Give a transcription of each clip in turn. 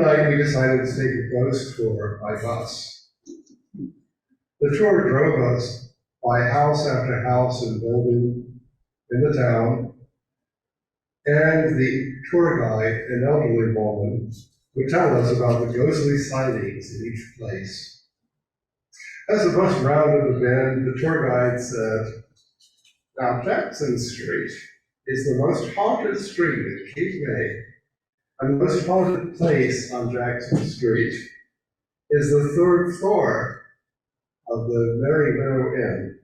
night we decided to take a ghost tour by bus. The tour drove us by house after house and building in the town, and the tour guide, an elderly woman, would tell us about the ghostly sightings in each place. As the bus rounded the bend, the tour guide said, "Now Jackson Street is the most haunted street in Cape May, and the most haunted place on Jackson Street is the third floor of the Merry Meadow Inn."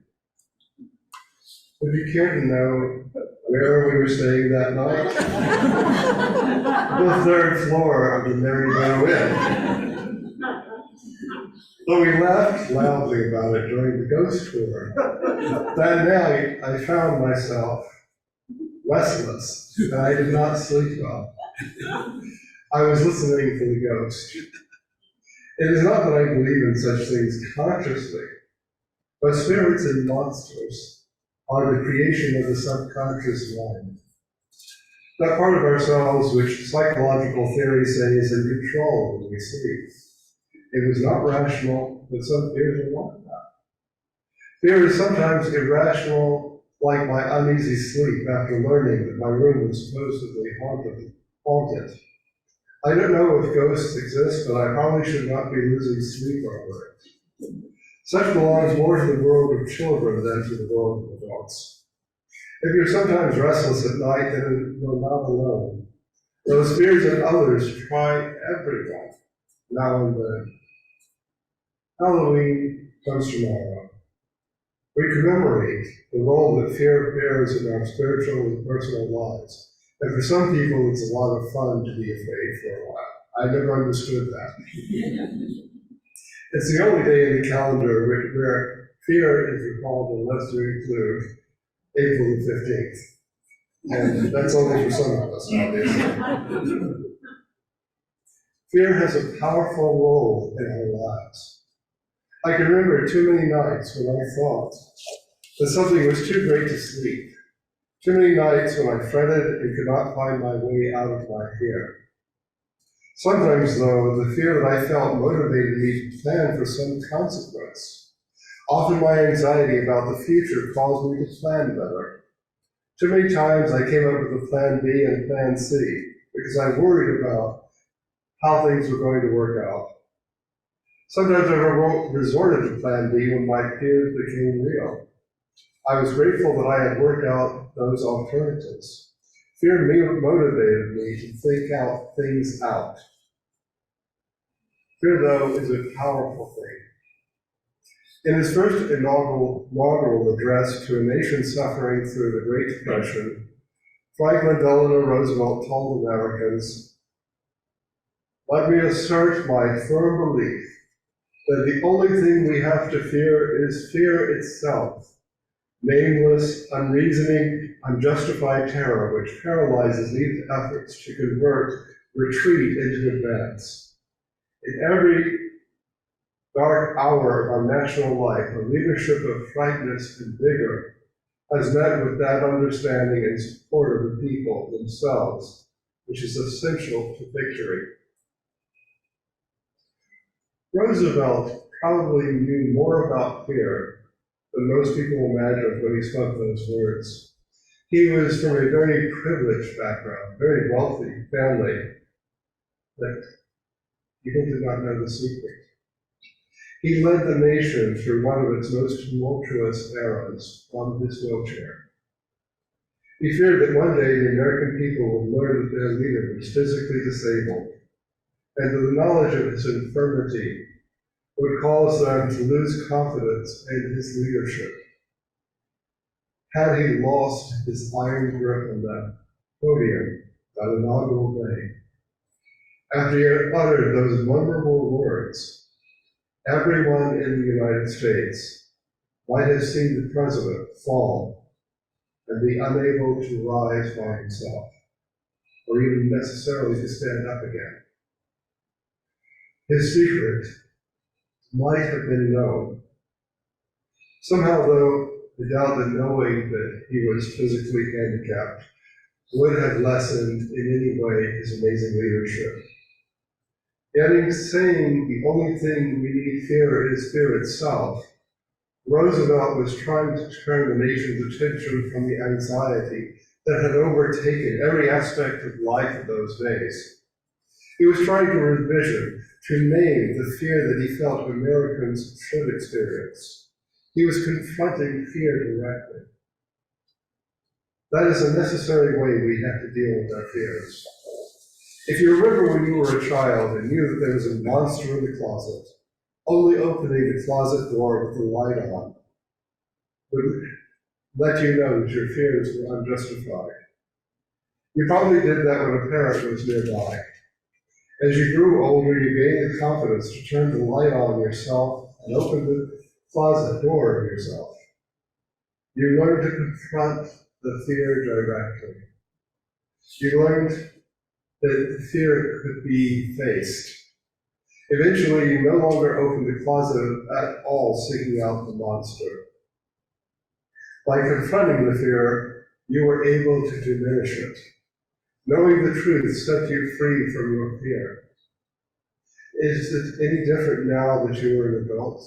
Would you care to know where we were staying that night? The third floor of the Merry Meadow Inn. Though we laughed loudly about it during the ghost tour, that night I found myself restless, and I did not sleep well. I was listening for the ghost. It is not that I believe in such things consciously, but spirits and monsters are the creation of the subconscious mind. That part of ourselves which psychological theories say is in control when we sleep. It was not rational, but some fears are like that. Fear is sometimes irrational, like my uneasy sleep after learning that my room was supposedly haunted. I don't know if ghosts exist, but I probably should not be losing sleep over it. Such belongs more to the world of children than to the world of adults. If you're sometimes restless at night, then you're not alone. Those fears and others try everyone, now and then. Halloween comes tomorrow. We commemorate the role that fear bears in our spiritual and personal lives. And for some people, it's a lot of fun to be afraid for a while. I never understood that. It's the only day in the calendar where fear is recalled unless you include April the 15th. And that's only for some of us, obviously. Fear has a powerful role in our lives. I can remember too many nights when I thought that something was too great to sleep. Too many nights when I fretted and could not find my way out of my fear. Sometimes, though, the fear that I felt motivated me to plan for some consequence. Often my anxiety about the future caused me to plan better. Too many times I came up with a plan B and plan C because I worried about how things were going to work out. Sometimes I resorted to plan B when my fears became real. I was grateful that I had worked out those alternatives. Fear motivated me to think things out. Fear, though, is a powerful thing. In his first inaugural address to a nation suffering through the Great Depression, Franklin Delano Roosevelt told Americans, "Let me assert my firm belief that the only thing we have to fear is fear itself, nameless, unreasoning, unjustified terror which paralyzes these efforts to convert retreat into advance. In every dark hour of our national life, a leadership of frankness and vigor has met with that understanding and support of the people themselves, which is essential to victory." Roosevelt probably knew more about fear than most people imagined when he spoke those words. He was from a very privileged background, very wealthy family, that people did not know the secret. He led the nation through one of its most tumultuous eras from his wheelchair. He feared that one day the American people would learn that their leader was physically disabled, and that the knowledge of his infirmity would cause them to lose confidence in his leadership. Had he lost his iron grip on that podium that inaugural day, after he had uttered those memorable words, everyone in the United States might have seen the president fall and be unable to rise by himself, or even necessarily to stand up again. His secret might have been known. Somehow, though, I doubt that knowing that he was physically handicapped would have lessened in any way his amazing leadership. Yet in saying the only thing we need fear is fear itself, Roosevelt was trying to turn the nation's attention from the anxiety that had overtaken every aspect of life in those days. He was trying to revision, to name the fear that he felt Americans should experience. He was confronting fear directly. That is a necessary way we have to deal with our fears. If you remember when you were a child and knew that there was a monster in the closet, only opening the closet door with the light on would let you know that your fears were unjustified. You probably did that when a parent was nearby. As you grew older, you gained the confidence to turn the light on yourself and open the closet door of yourself. You learned to confront the fear directly. You learned that fear could be faced. Eventually, you no longer opened the closet at all, seeking out the monster. By confronting the fear, you were able to diminish it. Knowing the truth set you free from your fear. Is it any different now that you are an adult?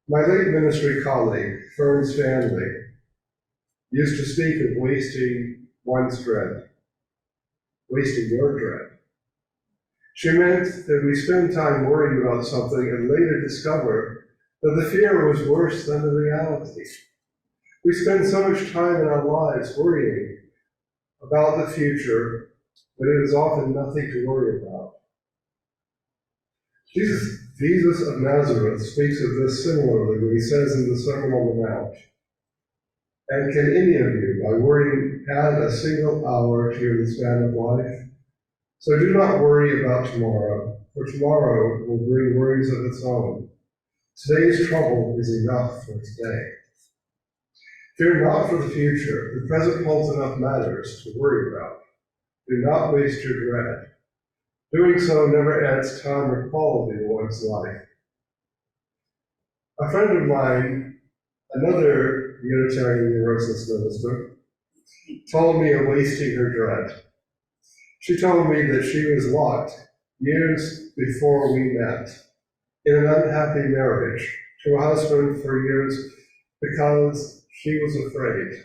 My late ministry colleague, Fern Stanley, used to speak of wasting one's dread, wasting your dread. She meant that we spend time worrying about something and later discover that the fear was worse than the reality. We spend so much time in our lives worrying about the future, but it is often nothing to worry about. Jesus of Nazareth speaks of this similarly when he says in the Sermon on the Mount, "And can any of you, by worrying, add a single hour to your span of life? So do not worry about tomorrow, for tomorrow will bring worries of its own. Today's trouble is enough for today." Fear not for the future. The present holds enough matters to worry about. Do not waste your dread. Doing so never adds time or quality to one's life. A friend of mine, another Unitarian Universalist minister, told me of wasting her dread. She told me that she was locked years before we met in an unhappy marriage to a husband for years because she was afraid.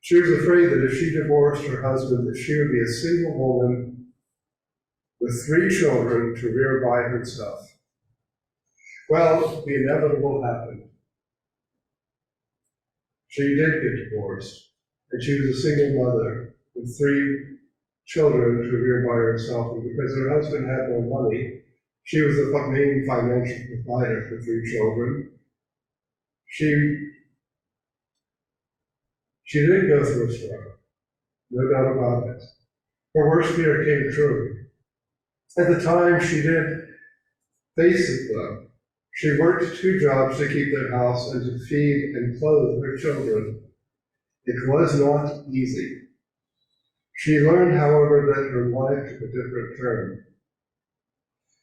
She was afraid that if she divorced her husband, that she would be a single woman with 3 children to rear by herself. Well, the inevitable happened. She did get divorced, and she was a single mother with 3 children to rear by herself. And because her husband had no money, she was the main financial provider for 3 children. She did go through a struggle, no doubt about it. Her worst fear came true. At the time, she did face it, though. She worked 2 jobs to keep their house and to feed and clothe her children. It was not easy. She learned, however, that her life took a different turn.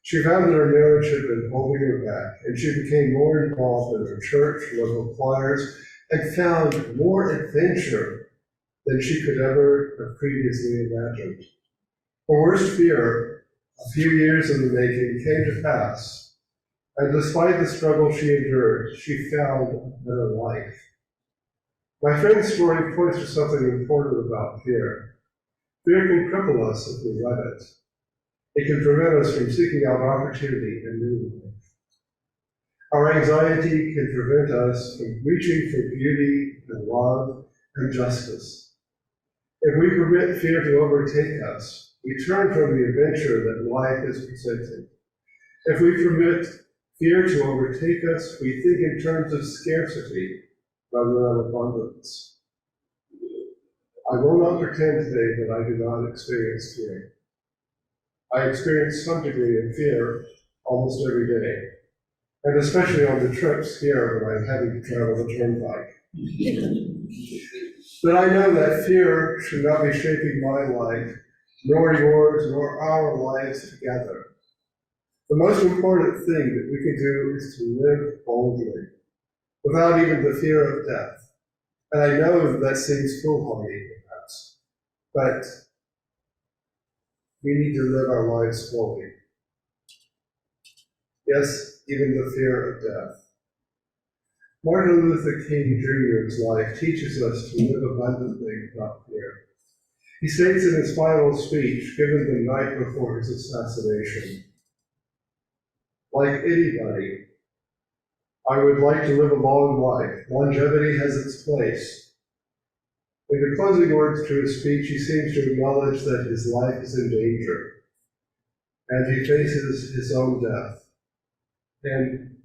She found that her marriage had been holding her back, and she became more involved in her church, local choirs, and found more adventure than she could ever have previously imagined. Her worst fear, a few years in the making, came to pass, and despite the struggle she endured, she found a better life. My friend's story points to something important about fear. Fear can cripple us if we let it. It can prevent us from seeking out opportunity and new life. Our anxiety can prevent us from reaching for beauty and love and justice. If we permit fear to overtake us, we turn from the adventure that life is presenting. If we permit fear to overtake us, we think in terms of scarcity rather than abundance. I will not pretend today that I do not experience fear. I experience some degree of fear almost every day, and especially on the trips here when I'm having to travel the turnpike. But I know that fear should not be shaping my life, nor yours, nor our lives together. The most important thing that we can do is to live boldly, without even the fear of death. And I know that seems foolhardy, perhaps, but We need to live our lives fully. Yes, even the fear of death. Martin Luther King Jr.'s life teaches us to live abundantly without fear. He states in his final speech, given the night before his assassination, "Like anybody, I would like to live a long life. Longevity has its place." In the closing words to his speech, he seems to acknowledge that his life is in danger, and he faces his own death, and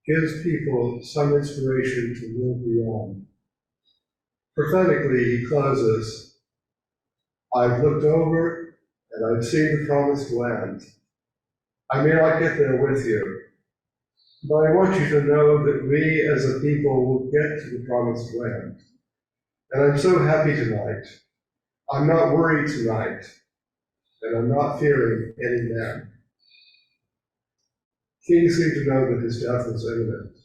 gives people some inspiration to live beyond. Prophetically, he closes, "I've looked over and I've seen the promised land. I may not get there with you, but I want you to know that we as a people will get to the promised land. And I'm so happy tonight. I'm not worried tonight, and I'm not fearing any man." King seemed to know that his death was imminent,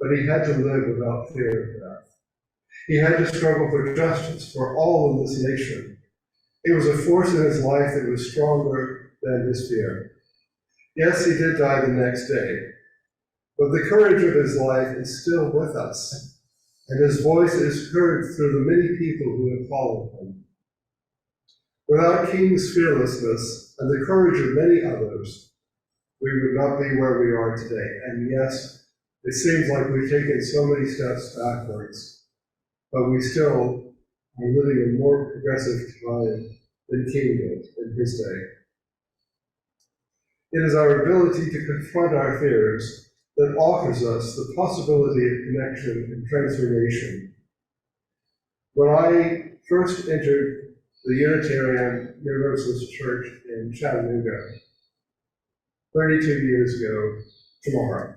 but he had to live without fear of death. He had to struggle for justice for all in this nation. It was a force in his life that was stronger than his fear. Yes, he did die the next day, but the courage of his life is still with us, and his voice is heard through the many people who have followed him. Without King's fearlessness and the courage of many others, we would not be where we are today. And yes, it seems like we've taken so many steps backwards, but we still are living a more progressive time than King did in his day. It is our ability to confront our fears that offers us the possibility of connection and transformation. When I first entered the Unitarian Universalist Church in Chattanooga 32 years ago tomorrow,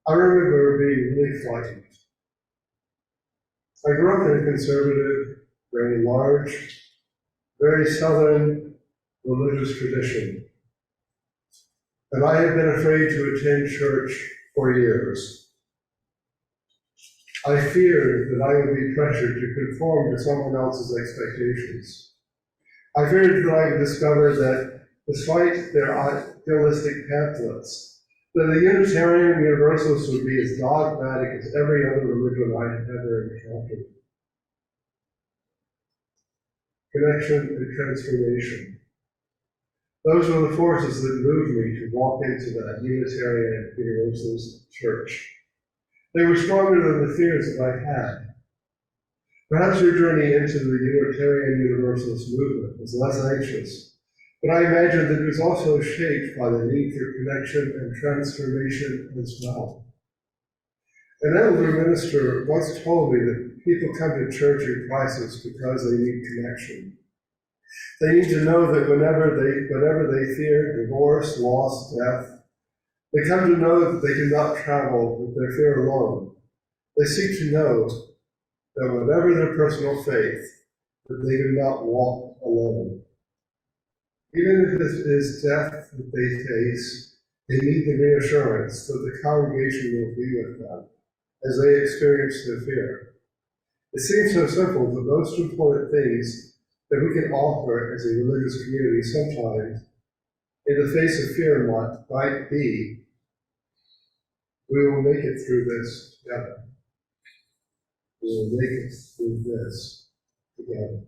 I remember being really frightened. I grew up in a conservative, very large, very southern religious tradition, and I had been afraid to attend church for years. I feared that I would be pressured to conform to someone else's expectations. I feared that I would discover that, despite their idealistic pamphlets, that the Unitarian Universalists would be as dogmatic as every other religion I had ever encountered. Connection and transformation. Those were the forces that moved me to walk into that Unitarian Universalist church. They were stronger than the fears that I had. Perhaps your journey into the Unitarian Universalist movement was less anxious, but I imagine that it was also shaped by the need for connection and transformation as well. An elder minister once told me that people come to church in crisis because they need connection. They need to know that whenever they fear divorce, loss, death, they come to know that they cannot travel with their fear alone. They seek to know that whatever their personal faith, that they do not walk alone. Even if it is death that they face, they need the reassurance that the congregation will be with them as they experience their fear. It seems so simple, but the most important things that we can offer as a religious community sometimes in the face of fear might be, we will make it through this together. We will make it through this together.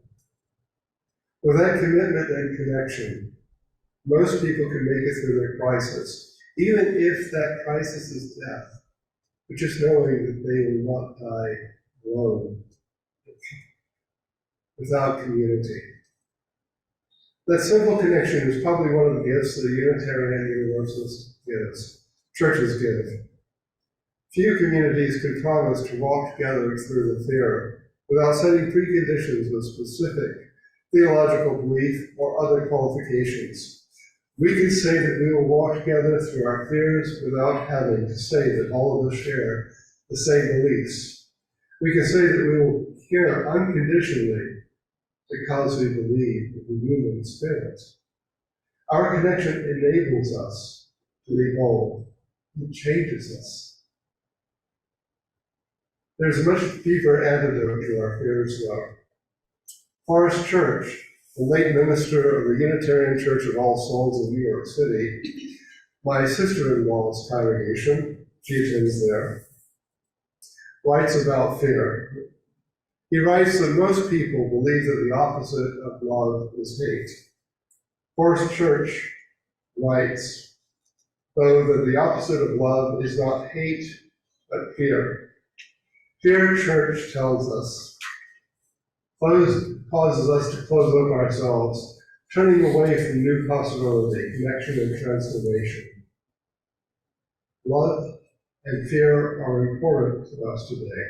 With that commitment and connection, most people can make it through their crisis, even if that crisis is death, but just knowing that they will not die alone, without community. That simple connection is probably one of the gifts that the Unitarian Universalist churches give. Few communities can promise to walk together through the fear without setting preconditions with specific theological belief or other qualifications. We can say that we will walk together through our fears without having to say that all of us share the same beliefs. We can say that we will care unconditionally because we believe in the human spirit. Our connection enables us to be bold. It changes us. There's a much deeper antidote to our fears, though. Forest Church the late minister of the Unitarian Church of All Souls in New York City, my sister-in-law's congregation, she attends there, writes about fear. He writes that most people believe that the opposite of love is hate. Forrest Church writes, though, that the opposite of love is not hate, but fear. Fear, Church tells us, causes us to close up ourselves, turning away from new possibility, connection, and transformation. Love and fear are important to us today.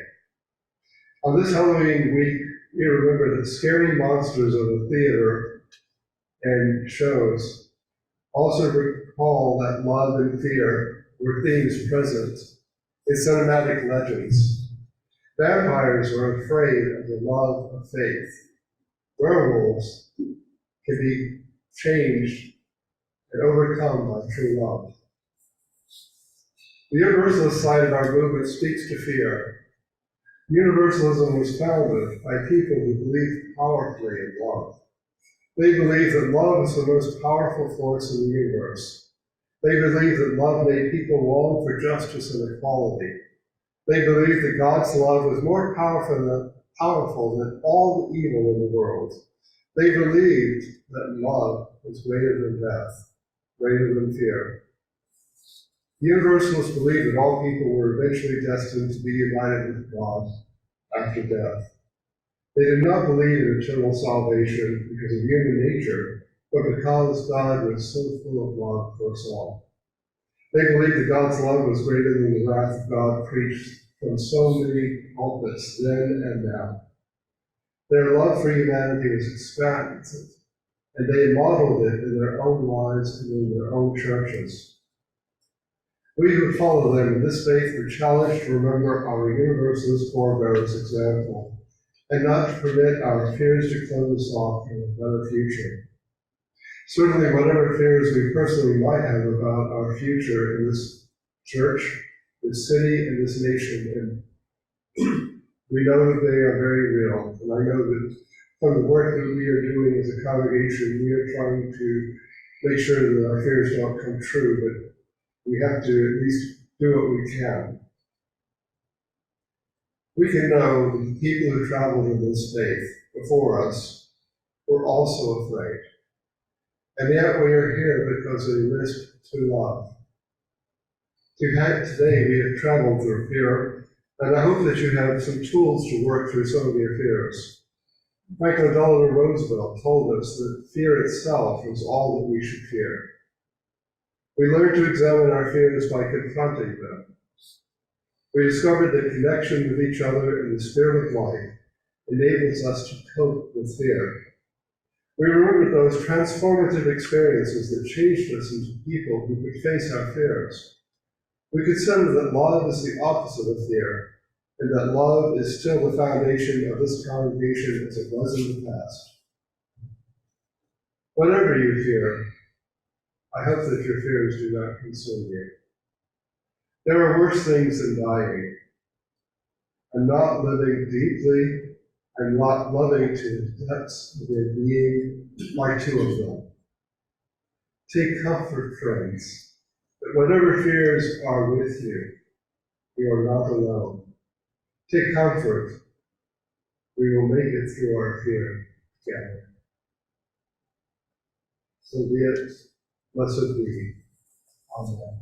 On this Halloween week, we remember that scary monsters of the theater and shows also recall that love and fear were themes present in cinematic legends. Vampires were afraid of the love of faith. Werewolves can be changed and overcome by true love. The Universalist side of our movement speaks to fear. Universalism was founded by people who believe powerfully in love. They believe that love is the most powerful force in the universe. They believe that love made people long for justice and equality. They believe that God's love was more powerful than all the evil in the world. They believed that love was greater than death, greater than fear. The Universalists believed that all people were eventually destined to be united with God after death. They did not believe in eternal salvation because of human nature, but because God was so full of love for us all. They believed that God's love was greater than the wrath of God preached from so many pulpits then and now. Their love for humanity was expansive, and they modeled it in their own lives and in their own churches. We who follow them in this faith are challenged to remember our Universalist forebears' example, and not to permit our fears to close us off from a better future. Certainly, whatever fears we personally might have about our future in this church, this city, and this nation, and we know that they are very real. And I know that from the work that we are doing as a congregation, we are trying to make sure that our fears don't come true, but we have to at least do what we can. We can know that the people who traveled in this faith before us were also afraid. And yet we are here because they risked to love. Today we have traveled through fear, and I hope that you have some tools to work through some of your fears. Franklin Delano Roosevelt told us that fear itself was all that we should fear. We learned to examine our fears by confronting them. We discovered that connection with each other in the spirit of life enables us to cope with fear. We remembered those transformative experiences that changed us into people who could face our fears. We considered that love is the opposite of fear, and that love is still the foundation of this congregation as it was in the past. Whatever you fear, I hope that your fears do not consume you. There are worse things than dying, and not living deeply and not loving to the depths of their being are two of them. Take comfort, friends, that whatever fears are with you, you are not alone. Take comfort, we will make it through our fear together. So be it, blessed be. Amen.